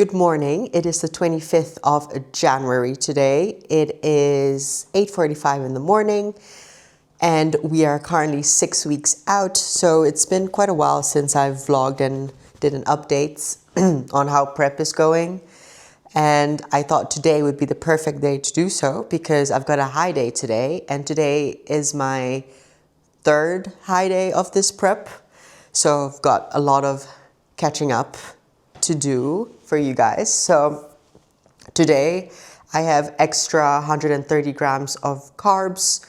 Good morning. It is the 25th of January today. It is 8:45 in the morning and we are currently 6 weeks out. So it's been quite a while since I've vlogged and did an update on how prep is going. And I thought today would be the perfect day to do so because I've got a high day today, and today is my third high day of this prep. So I've got a lot of catching up to do for you guys. So today I have extra 130 grams of carbs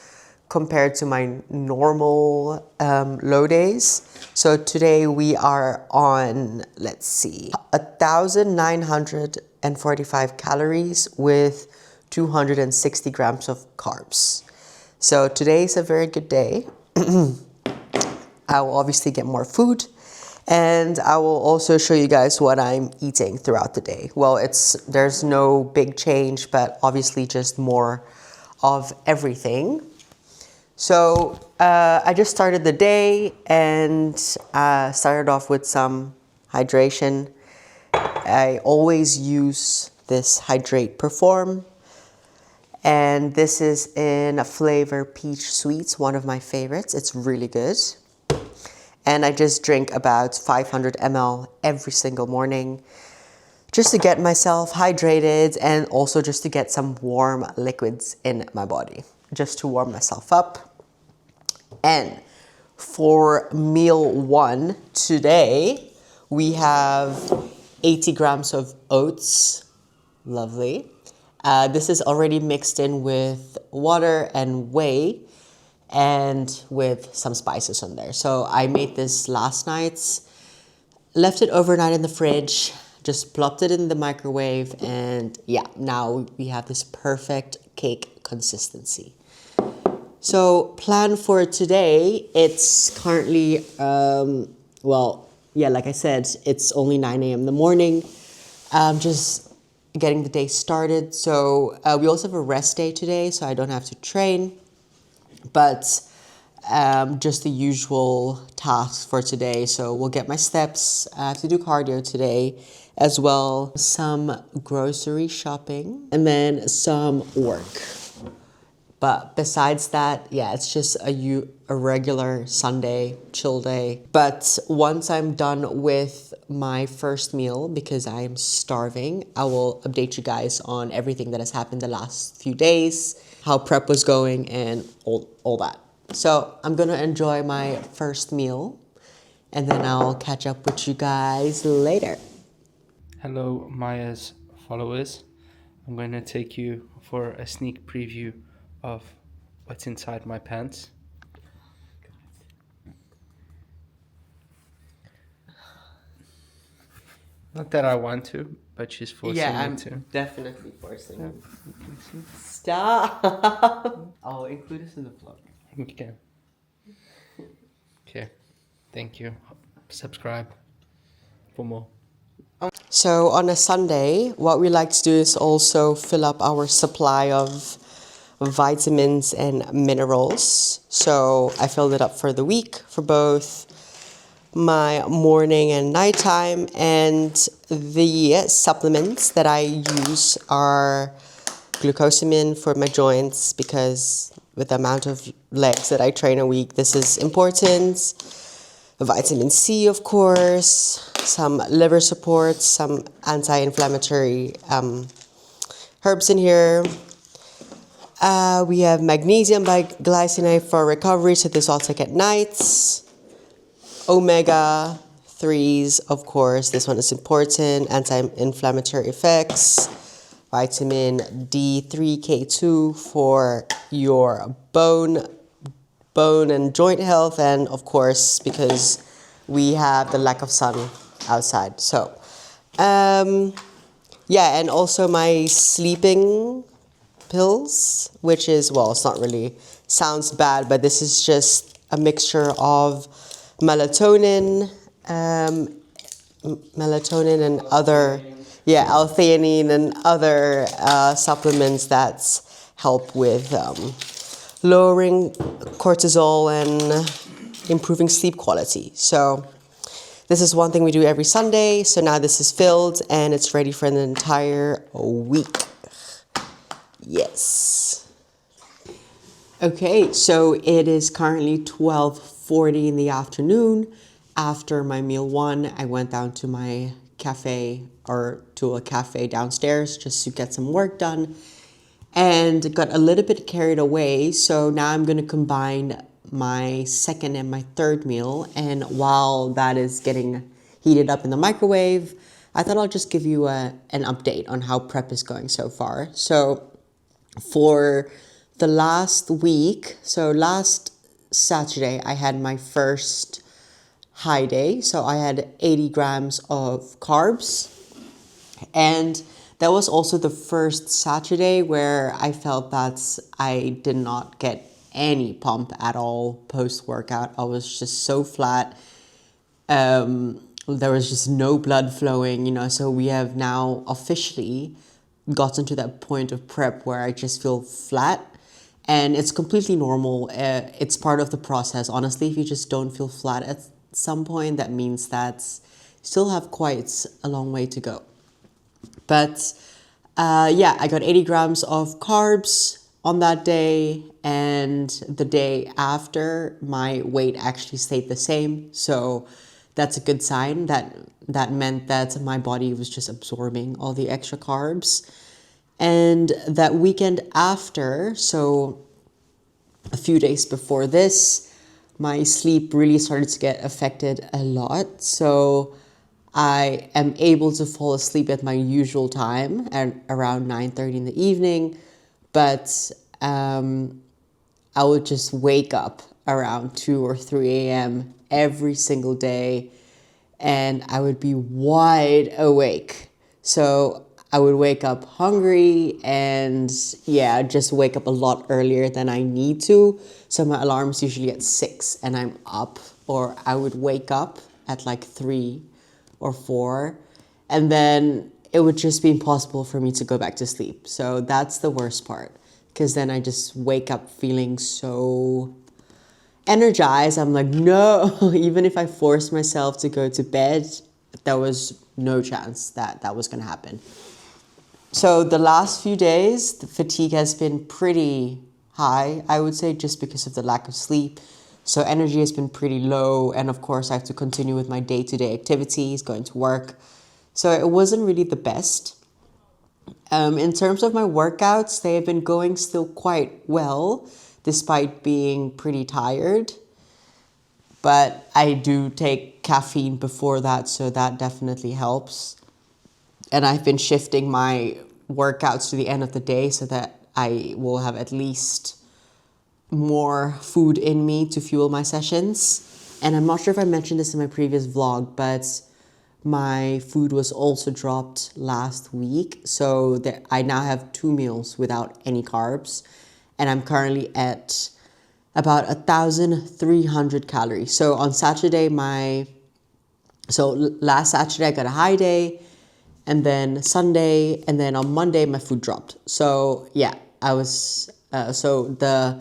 compared to my normal low days. So today we are on, let's see, 1,945 calories with 260 grams of carbs. So today is a very good day. I will obviously get more food, and I will also show you guys what I'm eating throughout the day. Well, there's no big change, but obviously just more of everything. So I just started the day and started off with some hydration. I always use this Hydrate Perform, and this is in a flavor peach sweets, one of my favorites. It's really good. And I just drink about 500 ml every single morning just to get myself hydrated and also just to get some warm liquids in my body, just to warm myself up. And for meal one today, we have 80 grams of oats. Lovely. This is already mixed in with water and whey, and with some spices on there. So I made this last night, left it overnight in the fridge, just plopped it in the microwave, and yeah, now we have this perfect cake consistency. So plan for today, it's currently, like I said, it's only 9 a.m. in the morning. Just getting the day started. So we also have a rest day today, so I don't have to train. But just the usual tasks for today. So we'll get my steps. I have to do cardio today as well. Some grocery shopping and then some work. But besides that, yeah, it's just a regular Sunday chill day. But once I'm done with my first meal, because I am starving, I will update you guys on everything that has happened the last few days, how prep was going, and all that. So I'm gonna enjoy my first meal, and then I'll catch up with you guys later. Hello, Maya's followers. I'm going to take you for a sneak preview of what's inside my pants. Not that I want to, but she's forcing me to. Yeah, I'm definitely forcing you. Stop! I'll include this in the vlog. Okay. Okay. Thank you. Subscribe for more. So on a Sunday, what we like to do is also fill up our supply of vitamins and minerals. So I filled it up for the week for both my morning and nighttime, and the supplements that I use are glucosamine for my joints, because with the amount of legs that I train a week, this is important. Vitamin C, of course, some liver support, some anti-inflammatory herbs in here. We have magnesium glycinate for recovery, so this I'll take at night. Omega 3s, of course, this one is important, anti-inflammatory effects. Vitamin D3K2 for your bone and joint health, and of course, because we have the lack of sun outside. So, yeah, and also my sleeping pills, which is, well, it's not really, sounds bad, but this is just a mixture of melatonin and other, L-theanine and other supplements that help with lowering cortisol and improving sleep quality. So This is one thing we do every Sunday. So now this is filled and it's ready for an entire week. Yes. Okay, so it is currently 12:40 in the afternoon. After my meal one, I went down to my cafe or to a cafe downstairs just to get some work done and got a little bit carried away. So now I'm going to combine my second and my third meal. And while that is getting heated up in the microwave, I thought I'll just give you an update on how prep is going so far. So for the last week, so last Saturday, I had my first high day. So I had 80 grams of carbs. And that was also the first Saturday where I felt that I did not get any pump at all post-workout. I was just so flat. There was just no blood flowing, you know, so we have now officially gotten to that point of prep where I just feel flat. And it's completely normal. It's part of the process. Honestly, if you just don't feel flat at some point, that means that you still have quite a long way to go. But yeah, I got 80 grams of carbs on that day, and the day after, my weight actually stayed the same. So that's a good sign. That meant that my body was just absorbing all the extra carbs. And that weekend after, so a few days before this, my sleep really started to get affected a lot. So I am able to fall asleep at my usual time at around 9:30 in the evening, but I would just wake up around 2 or 3 a.m. every single day, and I would be wide awake. So I would wake up hungry and yeah, just wake up a lot earlier than I need to. So my alarm is usually at 6 and I'm up, or I would wake up at like 3 or 4, and then it would just be impossible for me to go back to sleep. So that's the worst part, because then I just wake up feeling so energized. I'm like, no, even if I forced myself to go to bed, there was no chance that that was going to happen. So the last few days, the fatigue has been pretty high, I would say, just because of the lack of sleep. So energy has been pretty low. And of course, I have to continue with my day-to-day activities, going to work. So it wasn't really the best. In terms of my workouts, they have been going still quite well, despite being pretty tired. But I do take caffeine before that, so that definitely helps. And I've been shifting my workouts to the end of the day so that I will have at least more food in me to fuel my sessions. And I'm not sure if I mentioned this in my previous vlog, but my food was also dropped last week. So that I now have 2 meals without any carbs. And I'm currently at about 1,300 calories. So on Saturday, last Saturday I got a high day, and then Sunday, and then on Monday my food dropped. So yeah, I was, so the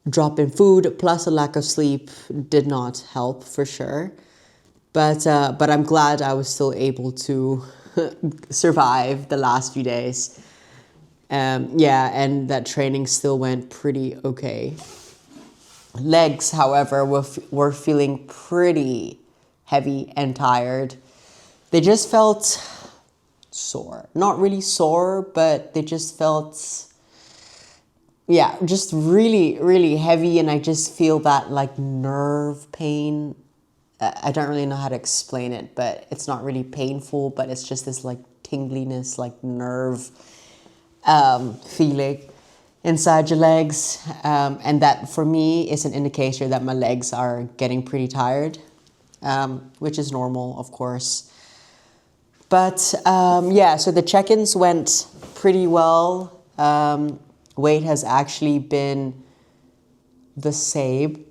drop in food plus a lack of sleep did not help for sure. But I'm glad I was still able to survive the last few days. Yeah, and that training still went pretty okay. Legs, however, were feeling pretty heavy and tired. They just felt sore. Not really sore, but they just felt, yeah, just really, really heavy. And I just feel that like nerve pain. I don't really know how to explain it, but it's not really painful, but it's just this like tingliness, like nerve feeling inside your legs. And that for me is an indicator that my legs are getting pretty tired, which is normal, of course. But yeah, so the check-ins went pretty well. Weight has actually been the same,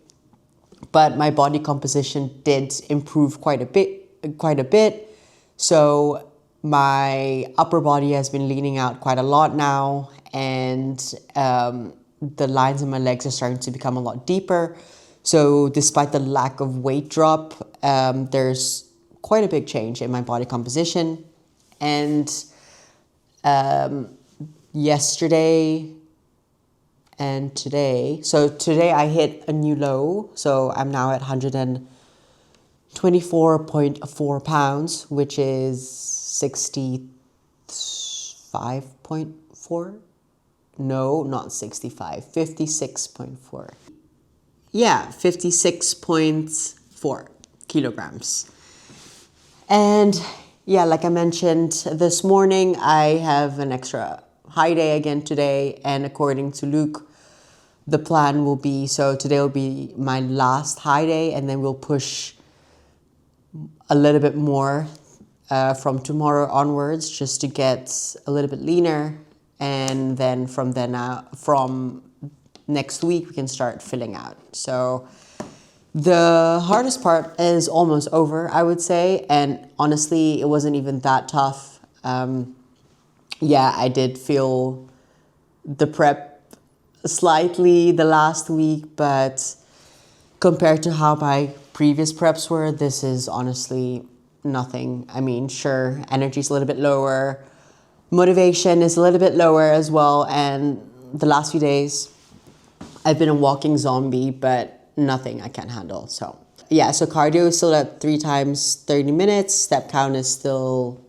but my body composition did improve quite a bit. So my upper body has been leaning out quite a lot now, and the lines in my legs are starting to become a lot deeper. So despite the lack of weight drop, there's quite a big change in my body composition. And yesterday and today, so today I hit a new low. So I'm now at 124.4 pounds, which is 65.4. No, not 65, 56.4. Yeah, 56.4 kilograms. And yeah, like I mentioned this morning, I have an extra high day again today. And according to Luke, the plan will be, so today will be my last high day, and then we'll push a little bit more from tomorrow onwards, just to get a little bit leaner. And then from next week, we can start filling out. So the hardest part is almost over, I would say. And honestly, it wasn't even that tough. Yeah, I did feel the prep slightly the last week, but compared to how my previous preps were, this is honestly nothing. I mean, sure, energy's a little bit lower, motivation is a little bit lower as well, and the last few days I've been a walking zombie, but nothing I can't handle. So yeah, so cardio is still at 3 times 30 minutes, step count is still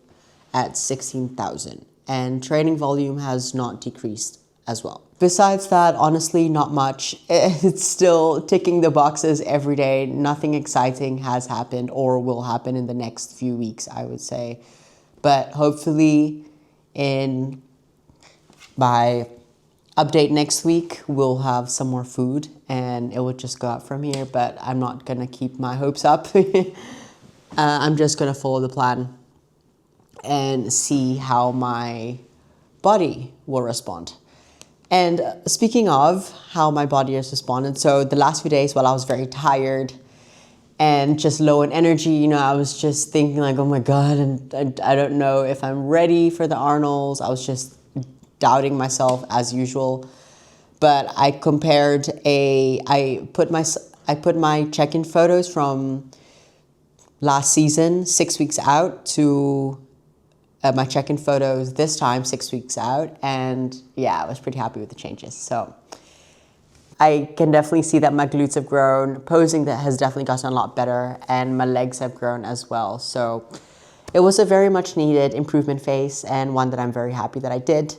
at 16,000, and training volume has not decreased as well. Besides that, honestly, not much. It's still ticking the boxes every day. Nothing exciting has happened or will happen in the next few weeks, I would say. But hopefully by update next week, we'll have some more food and it will just go up from here. But I'm not going to keep my hopes up. I'm just going to follow the plan and see how my body will respond. And speaking of how my body has responded, so the last few days while I was very tired and just low in energy, you know, I was just thinking like, oh my God, and I don't know if I'm ready for the Arnolds. I was just doubting myself as usual. But I put my check-in photos from last season, 6 weeks out, to my check-in photos this time, 6 weeks out. And yeah, I was pretty happy with the changes. So I can definitely see that my glutes have grown. Posing that has definitely gotten a lot better, and my legs have grown as well. So it was a very much needed improvement phase, and one that I'm very happy that I did.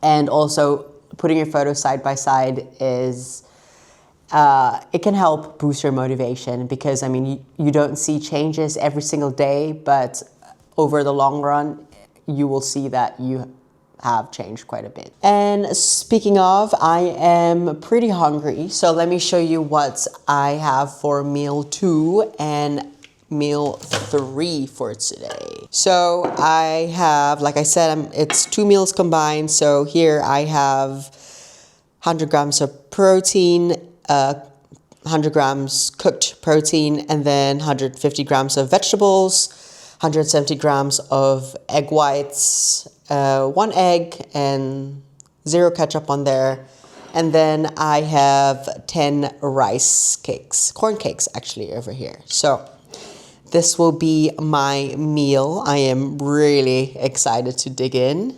And also putting your photos side by side is, it can help boost your motivation, because I mean, you don't see changes every single day, but over the long run, you will see that you have changed quite a bit. And speaking of, I am pretty hungry. So let me show you what I have for meal 2 and meal 3 for today. So I have, like I said, it's 2 meals combined. So here I have 100 grams of protein, 100 grams cooked protein, and then 150 grams of vegetables, 170 grams of egg whites, 1 egg, and 0 ketchup on there. And then I have 10 rice cakes, corn cakes actually over here. So this will be my meal. I am really excited to dig in.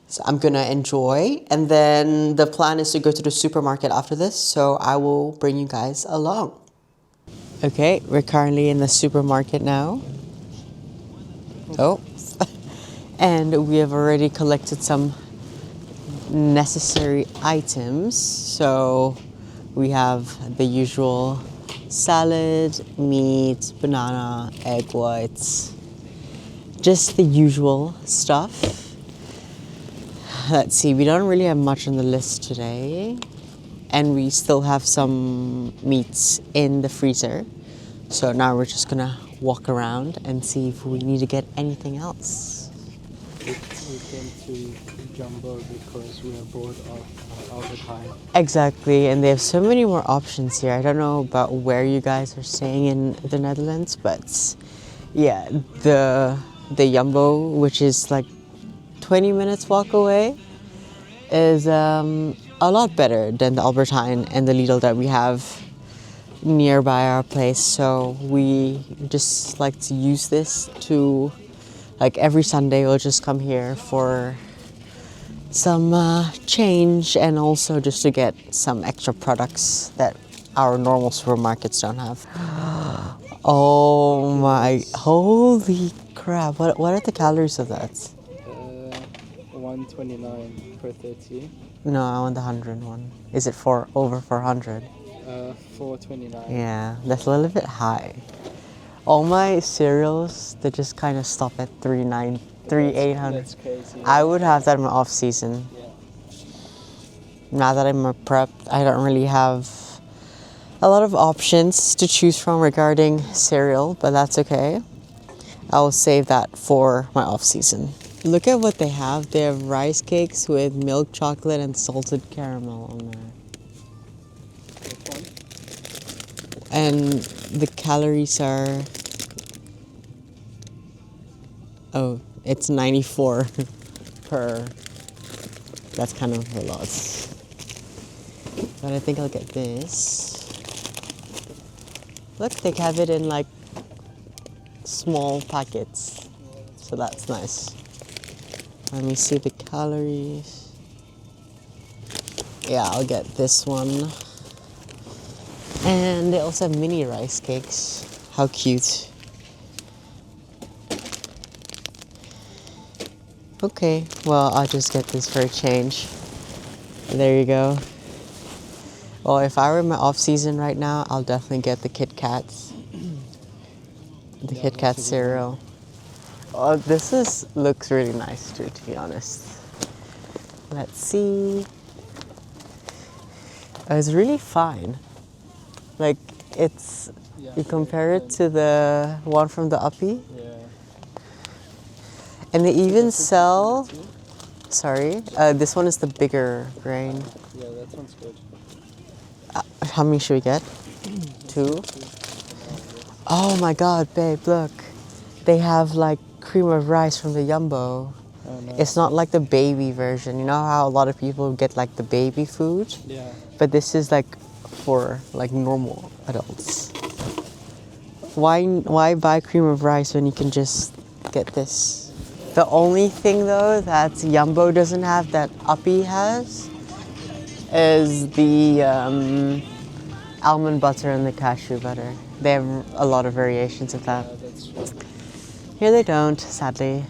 So I'm gonna enjoy. And then the plan is to go to the supermarket after this, so I will bring you guys along. Okay, we're currently in the supermarket now. Oh, and we have already collected some necessary items. So we have the usual salad, meat, banana, egg whites, just the usual stuff. Let's see, we don't really have much on the list today, and we still have some meats in the freezer. So now we're just gonna walk around and see if we need to get anything else. We came to Jumbo because we are bored of Albert Heijn. Exactly, and they have so many more options here. I don't know about where you guys are staying in the Netherlands, but yeah, the Jumbo, which is like 20 minutes walk away, is a a lot better than the Albertine and the Lidl that we have nearby our place. So we just like to use this to, like every Sunday we'll just come here for some change and also just to get some extra products that our normal supermarkets don't have. Oh my, holy crap. What are the calories of that? 129 per 30. No, I want the 100 one. Is it for over 400? 429. Yeah, that's a little bit high. All my cereals, they just kind of stop at 800. That's crazy. I would have that in my off season. Yeah. Now that I'm a prep, I don't really have a lot of options to choose from regarding cereal, but that's okay. I'll save that for my off season. Look at what they have. They have rice cakes with milk chocolate and salted caramel on there. And the calories are, oh, it's 94 per, that's kind of a lot. But I think I'll get this. Look, they have it in like small packets, so that's nice. Let me see the calories. Yeah, I'll get this one. And they also have mini rice cakes. How cute. Okay, well, I'll just get this for a change. There you go. Well, if I were in my off season right now, I'll definitely get the Kit Kats. The Kit Kat cereal. Oh, this looks really nice too, to be honest. Let's see. Oh, it's really fine. Like, it's, you compare it to the one from the Uppy. Yeah. And they even sell, sorry, this one is the bigger grain. Yeah, that sounds good. How many should we get? 2? Oh my god, babe, look. They have like cream of rice from the Jumbo. Oh, nice. It's not like the baby version. You know how a lot of people get like the baby food? Yeah. But this is like for like normal adults. Why buy cream of rice when you can just get this? The only thing though that Jumbo doesn't have that Uppy has is the almond butter and the cashew butter. They have a lot of variations of that. Yeah, that's true. Here they don't, sadly.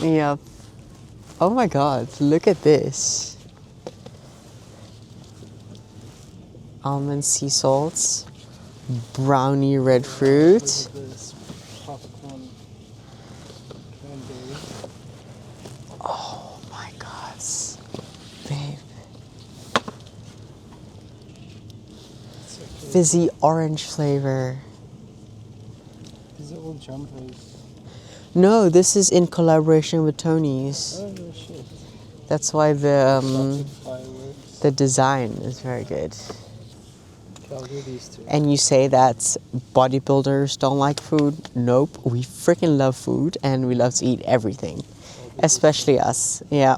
Yep. Oh my god, look at this. Almond sea salts, brownie red fruit. This popcorn cranberry. Oh my god, babe. Fizzy orange flavor. These are all jumpers. No, this is in collaboration with Tony's. Oh no shit. That's why Fireworks. the design is very good. Okay, I'll do these two. And you say that bodybuilders don't like food? Nope, we freaking love food and we love to eat everything. Especially us, yeah.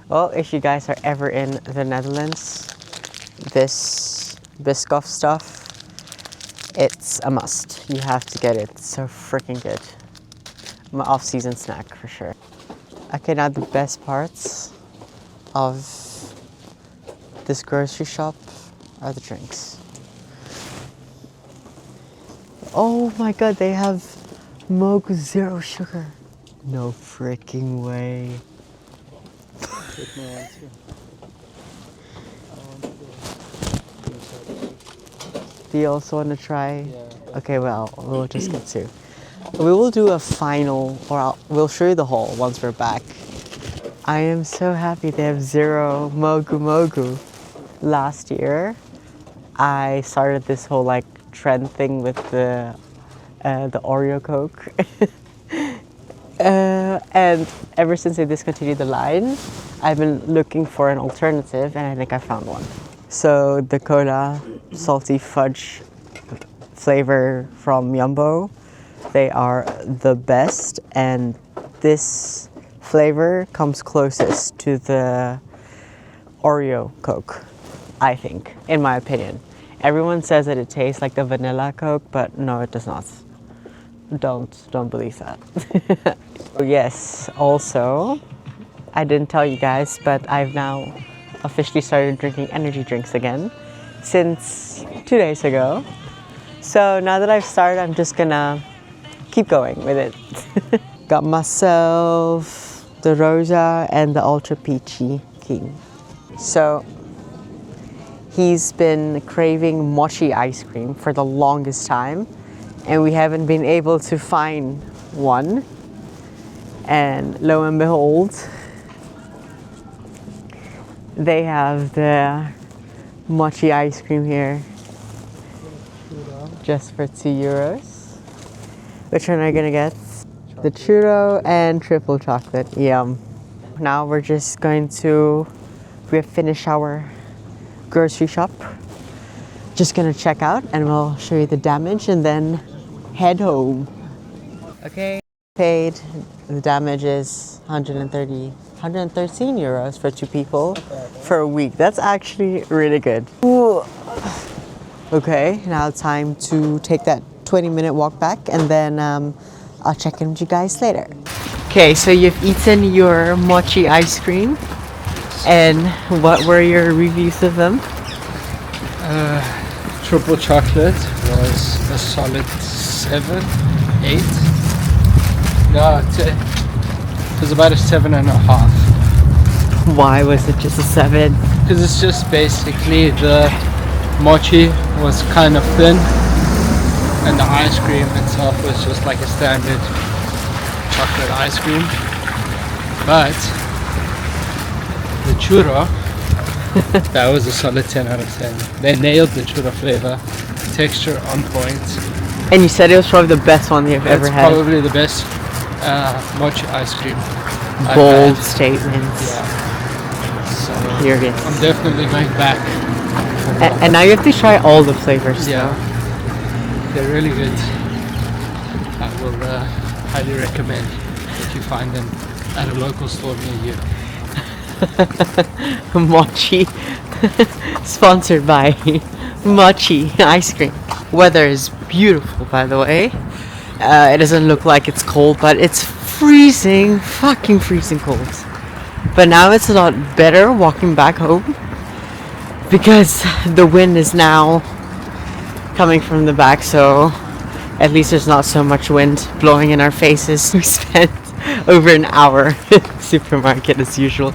Well, if you guys are ever in the Netherlands, this Biscoff stuff, it's a must. You have to get it. It's so freaking good. My off-season snack for sure. Okay, now the best parts of this grocery shop are the drinks. Oh my god, they have Mocha Zero Sugar. No freaking way. Take me one too. Do you also want to try? Yeah. Okay, well, we'll just get 2. We will do a final, or we'll show you the haul once we're back. I am so happy they have 0 Mogu Mogu. Last year, I started this whole like trend thing with the Oreo Coke. And ever since they discontinued the line, I've been looking for an alternative and I think I found one. So the cola salty fudge flavor from Jumbo, they are the best, and this flavor comes closest to the Oreo Coke, I think, in my opinion. Everyone says that it tastes like the vanilla Coke, but no, it does not. Don't believe that. Oh, yes, also, I didn't tell you guys, but I've now officially started drinking energy drinks again since 2 days ago. So now that I've started, I'm just gonna keep going with it. Got myself the Rosa and the Ultra Peachy King. So he's been craving mochi ice cream for the longest time, and we haven't been able to find one. And lo and behold, they have the mochi ice cream here just for €2. Which one are you gonna get? Chocolate. The churro and triple chocolate. Yum. Now we're just going to finish our grocery shop. Just gonna check out and we'll show you the damage and then head home. Okay. Paid. The damage is 113 euros for 2 people for a week. That's actually really good. Ooh. Okay, now time to take that 20-minute walk back and then I'll check in with you guys later. Okay, so you've eaten your mochi ice cream, and what were your reviews of them? Triple chocolate was a solid 7, 8. No, it was about a 7.5. Why was it just a 7? Because it's just basically the mochi was kind of thin, and the ice cream itself was just like a standard chocolate ice cream. But the churro, that was a solid 10 out of 10. They nailed the churro flavor, texture on point. And you said it was probably the best one you've ever had. It's probably the best mochi ice cream. Bold statements. Yeah. So here it is. I'm definitely going back. And now you have to try all the flavors. Yeah, they're really good. I will highly recommend that you find them at a local store near you. Mochi. Sponsored by Mochi ice cream. Weather is beautiful, by the way. It doesn't look like it's cold, but it's freezing, fucking freezing cold. But now it's a lot better walking back home because the wind is now coming from the back, so at least there's not so much wind blowing in our faces. We spent over an hour in the supermarket as usual.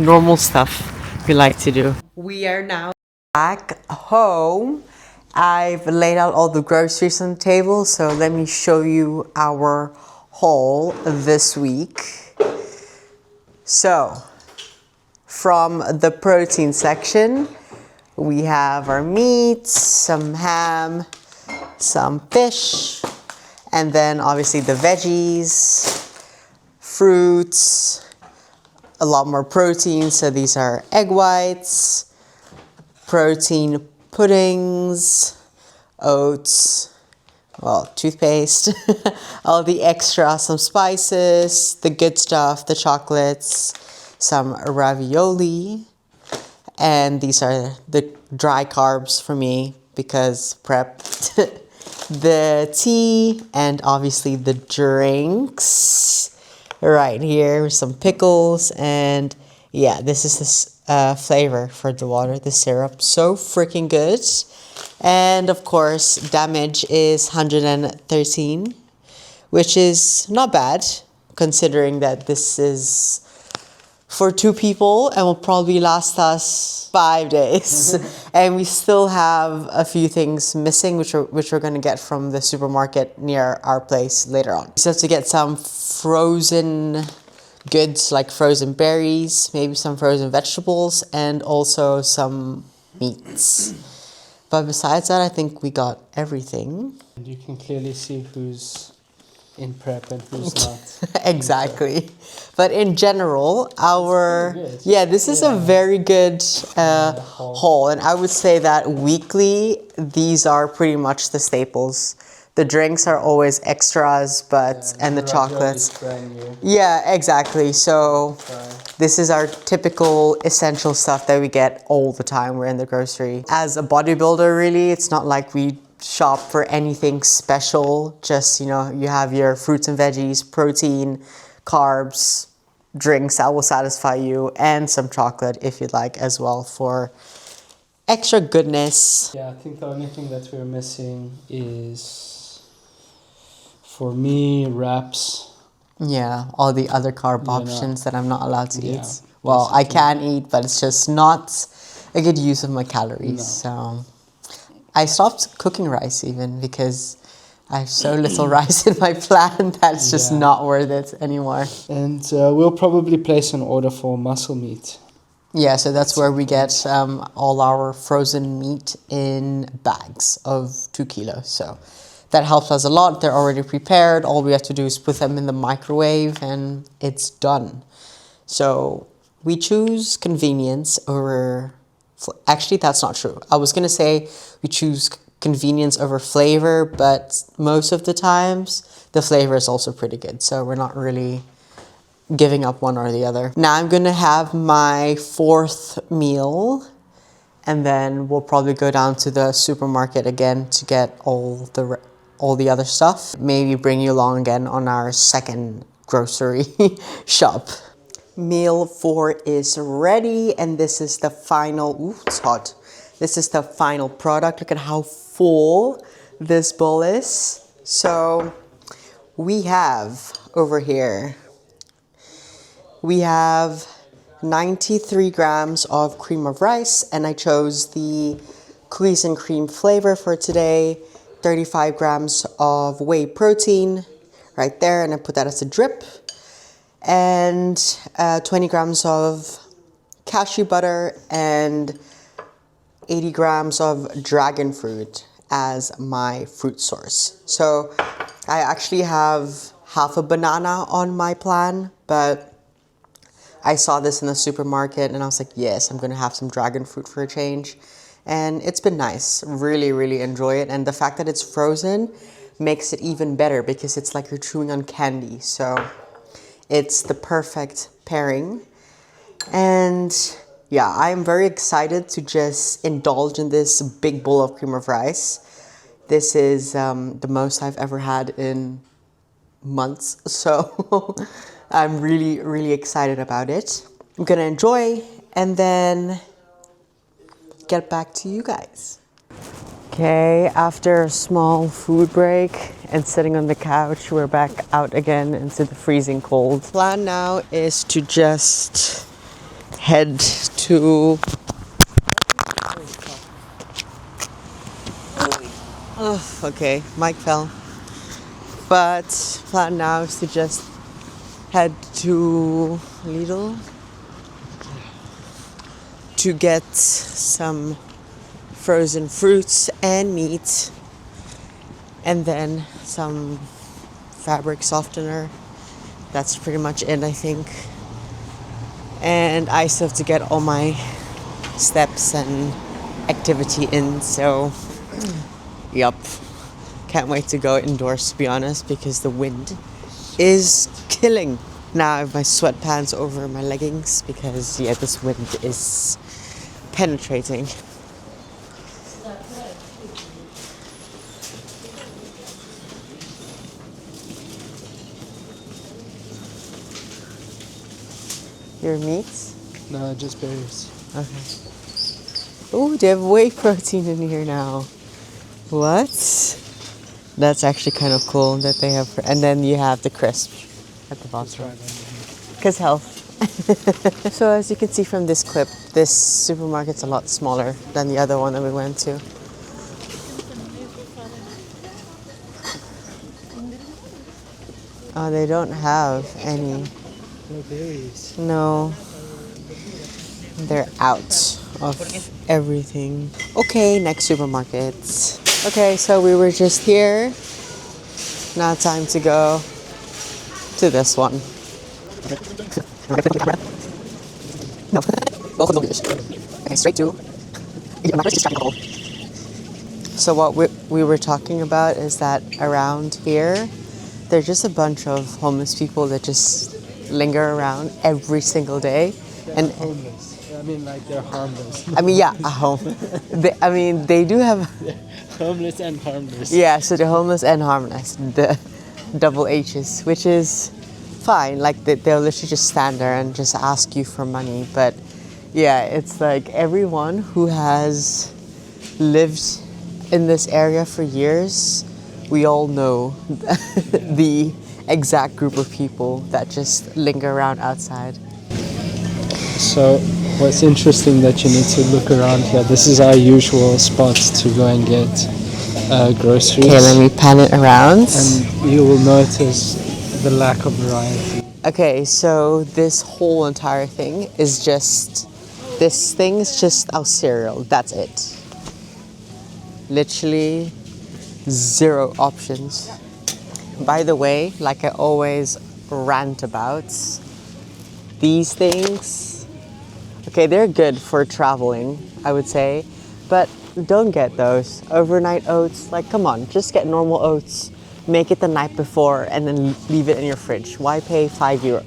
Normal stuff we like to do. We are now back home. I've laid out all the groceries on the table, so let me show you our haul this week. So, from the protein section, we have our meats, some ham, some fish, and then obviously the veggies, fruits, a lot more protein. So these are egg whites, protein puddings, oats, well, toothpaste, all the extra, some spices, the good stuff, the chocolates, some ravioli, and these are the dry carbs for me because prep, the tea, and obviously the drinks right here with some pickles. And yeah, this is this flavor for the water, the syrup, so freaking good. And of course, damage is 113, which is not bad considering that this is for 2 people and will probably last us 5 days. And we still have a few things missing, which we're going to get from the supermarket near our place later on. We still have to get some frozen goods like frozen berries, maybe some frozen vegetables, and also some meats. But besides that, I think we got everything. And you can clearly see who's in prep and who's not. Exactly. But in general, this is a very good haul. And I would say that weekly, these are pretty much the staples The drinks are always extras, but and the chocolates. Yeah, exactly. So this is our typical essential stuff that we get all the time. We're in the grocery. As a bodybuilder, really, it's not like we shop for anything special. Just, you know, you have your fruits and veggies, protein, carbs, drinks that will satisfy you, and some chocolate if you'd like as well for extra goodness. Yeah, I think the only thing that we're missing is, for me, wraps. Yeah, all the other carb options that I'm not allowed to Yeah, eat. Well, I basically. can eat, but it's just not a good use of my calories. So I stopped cooking rice even because I have so little rice in my plan that it's just Yeah. not worth it anymore. And we'll probably place an order for muscle meat. Yeah, so that's where we get all our frozen meat in bags of 2 kilos. So that helps us a lot. They're already prepared. All we have to do is put them in the microwave and it's done. So we choose convenience over... Actually, that's not true. I was going to say we choose convenience over flavor, but most of the times the flavor is also pretty good. So we're not really giving up one or the other. Now I'm gonna have my 4th meal, and then we'll probably go down to the supermarket again to get all the other stuff. Maybe bring you along again on our 2nd grocery shop. Meal 4 is ready, and this is the final. Ooh, it's hot. This is the final product. Look at how full this bowl is. So we have over here, we have 93 grams of cream of rice, and I chose the cookies and cream flavor for today. 35 grams of whey protein right there, and I put that as a drip. And 20 grams of cashew butter and 80 grams of dragon fruit as my fruit source. So I actually have half a banana on my plan, but I saw this in the supermarket and I was like, yes, I'm gonna have some dragon fruit for a change. And it's been nice, really, really enjoy it. And the fact that it's frozen makes it even better because it's like you're chewing on candy. So it's the perfect pairing. And yeah, I'm very excited to just indulge in this big bowl of cream of rice. This is the most I've ever had in months. So I'm really, really excited about it. I'm gonna enjoy and then get back to you guys. Okay, after a small food break and sitting on the couch, we're back out again into the freezing cold. Plan now is to just head to... Oh, okay, mic fell. But plan now is to just head to Lidl to get some frozen fruits and meat, and then some fabric softener. That's pretty much it, I think. And I still have to get all my steps and activity in, so yup. Can't wait to go indoors, to be honest, because the wind is killing. Now I have my sweatpants over my leggings because, yeah, this wind is penetrating. Your meats? No, just berries. Okay. Oh, they have whey protein in here now. What? That's actually kind of cool that they have. And then you have the crisp at the bottom. Because health. So as you can see from this clip, this supermarket's a lot smaller than the other one that we went to. Oh, they don't have any. No berries. No. They're out of everything. Okay, next supermarket. Okay, so we were just here. Now time to go to this one. No. Okay, straight to. So what we were talking about is that around here, there's just a bunch of homeless people that just linger around every single day. And homeless. I mean, like they're harmless. I mean, yeah, a home. They do have. Homeless and harmless. Yeah, so they're homeless and harmless, the double H's, which is fine. Like they'll literally just stand there and just ask you for money. But yeah, it's like everyone who has lived in this area for years, we all know the exact group of people that just linger around outside. So what's interesting that you need to look around here. This is our usual spot to go and get groceries. Okay, let me pan it around. And you will notice the lack of variety. Okay, so this whole entire thing is just, this thing is just our cereal. That's it. Literally zero options. By the way, like I always rant about, these things, okay, they're good for traveling, I would say, but don't get those. Overnight oats, like come on, just get normal oats, make it the night before, and then leave it in your fridge. Why pay €5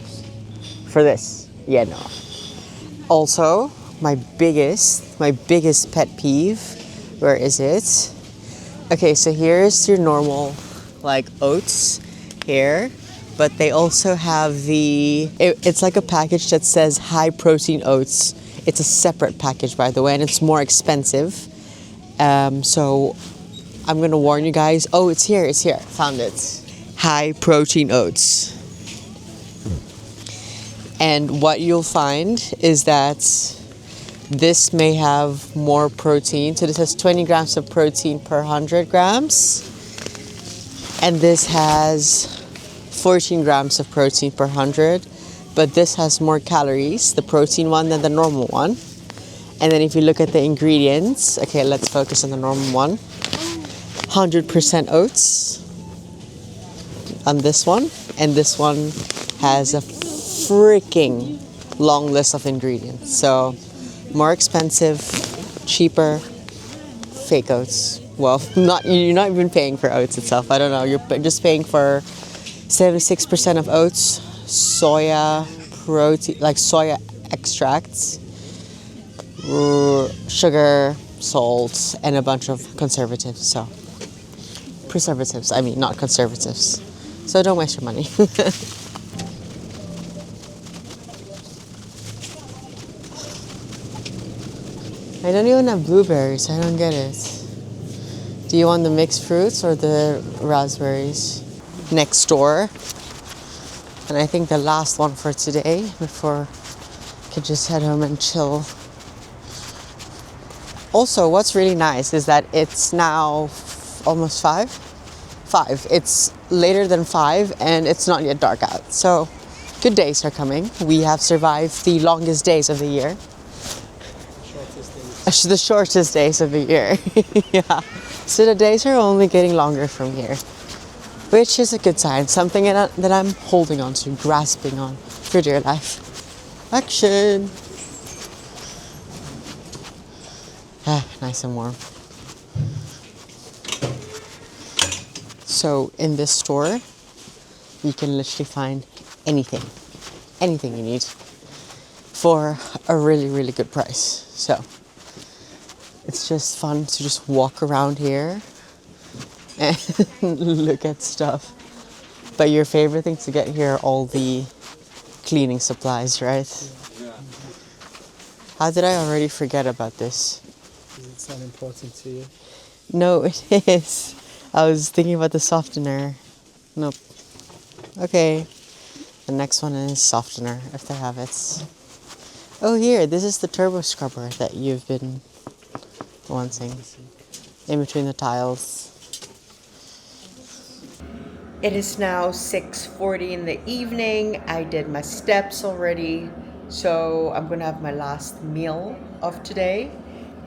for this? Yeah, no. Also, my biggest pet peeve, where is it? Okay, so here's your normal like oats here, but they also have it's like a package that says high protein oats. It's a separate package, by the way, and it's more expensive. So I'm gonna warn you guys. Oh, it's here, found it. High protein oats. And what you'll find is that this may have more protein. So this has 20 grams of protein per 100 grams. And this has 14 grams of protein per 100. But this has more calories, the protein one, than the normal one. And then if you look at the ingredients, okay, let's focus on the normal one. 100% oats on this one. And this one has a freaking long list of ingredients. So more expensive, cheaper, fake oats. Well, you're not even paying for oats itself. I don't know. You're just paying for 76% of oats, soya protein, like soya extracts, sugar, salt, and a bunch of conservatives. So preservatives. I mean, not conservatives. So don't waste your money. I don't even have blueberries. I don't get it. Do you want the mixed fruits or the raspberries? Next door. And I think the last one for today before I could just head home and chill. Also, what's really nice is that it's now almost 5. It's later than 5 and it's not yet dark out. So good days are coming. We have survived the longest days of the year. The shortest days of the year. Yeah. So the days are only getting longer from here, which is a good sign. Something that I'm holding on to, grasping on for dear life. Action. Nice and warm. So in this store, you can literally find anything you need for a really, really good price. So it's just fun to just walk around here and look at stuff. But your favorite thing to get here are all the cleaning supplies, right? Yeah. How did I already forget about this? Because it's not important to you. No, it is. I was thinking about the softener. Nope. Okay. The next one is softener, if they have it. Oh, here. This is the turbo scrubber that you've been wanting. In between the tiles. It is now 6:40 in the evening. I did my steps already. So I'm going to have my last meal of today.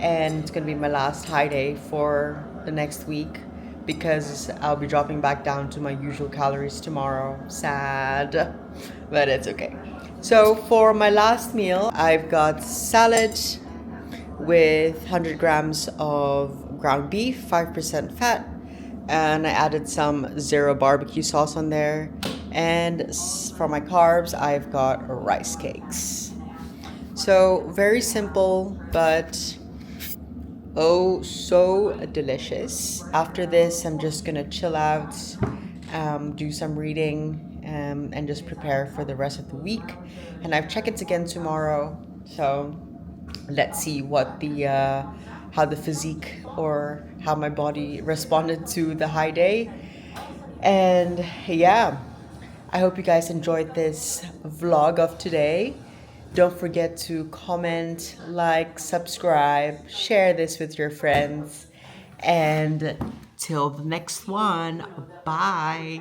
And it's going to be my last high day for the next week, because I'll be dropping back down to my usual calories tomorrow. Sad, but it's okay. So for my last meal, I've got salad with 100 grams of ground beef, 5% fat, and I added some zero barbecue sauce on there. And for my carbs, I've got rice cakes. So very simple, but oh so delicious. After this, I'm just gonna chill out, do some reading, and just prepare for the rest of the week. And I have check-ins again tomorrow, so let's see what the how the physique or how my body responded to the high day. And yeah, I hope you guys enjoyed this vlog of today. Don't forget to comment, like, subscribe, share this with your friends. And till the next one, bye.